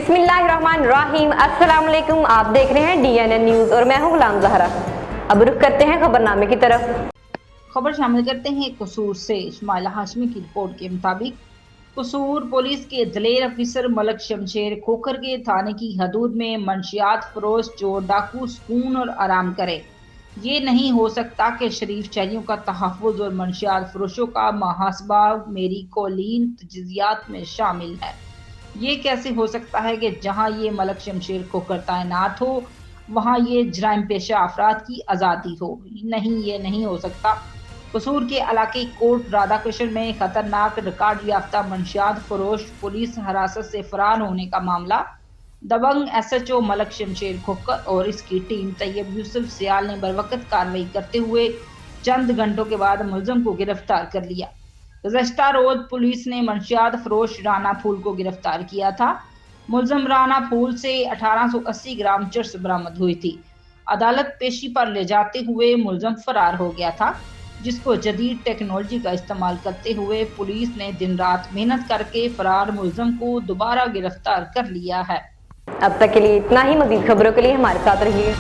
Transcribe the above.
बिस्मिल्लाहिर्रहमानिर्रहीम। अस्सलाम वालेकुम। आप देख रहे हैं DNN न्यूज और मैं हूं गुलाम जहरा। अब रुख करते हैं खबरनामे की तरफ। खबर शामिल करते हैं कसूर से। इस्माइल हाशमी की रिपोर्ट के मुताबिक कसूर पुलिस के दलेर अफसर मलक शमशेर खोखर के थाने की हदूद में मंशियात फरोश चोर डाकू सुकून और आराम करे। ये नहीं हो सकता कि शरीफ शहरियों का तहफ़्फ़ुज़ और मंशियात फरोशों का मुहासबा मेरी कौलीन तजज़ियात में शामिल है। ये कैसे हो सकता है कि जहाँ ये मलक शमशेर खोखर तैनात हो वहाँ ये जराइम पेशा अफराद की आज़ादी हो? नहीं, ये नहीं हो सकता। कसूर के इलाके कोट राधा कृष्ण में खतरनाक रिकॉर्ड याफ्ता मंशियात फरोश पुलिस हिरासत से फरार होने का मामला दबंग SHO मलक शमशेर खोखर और इसकी टीम तैयब यूसुफ सियाल ने बरवकत कार्रवाई करते हुए चंद घंटों के बाद मुलजम को गिरफ्तार कर लिया। गुज़श्ता रोज पुलिस ने मंशियात फरोश राना फूल को गिरफ्तार किया था। मुलजम राना फूल से 1880 ग्राम चर्स बरामद हुई थी। अदालत पेशी पर ले जाते हुए मुलजम फरार हो गया था, जिसको जदीद टेक्नोलॉजी का इस्तेमाल करते हुए पुलिस ने दिन रात मेहनत करके फरार मुलजम को दोबारा गिरफ्तार कर लिया है। अब तक के लिए इतना ही। मजीद खबरों के लिए हमारे साथ रहिए।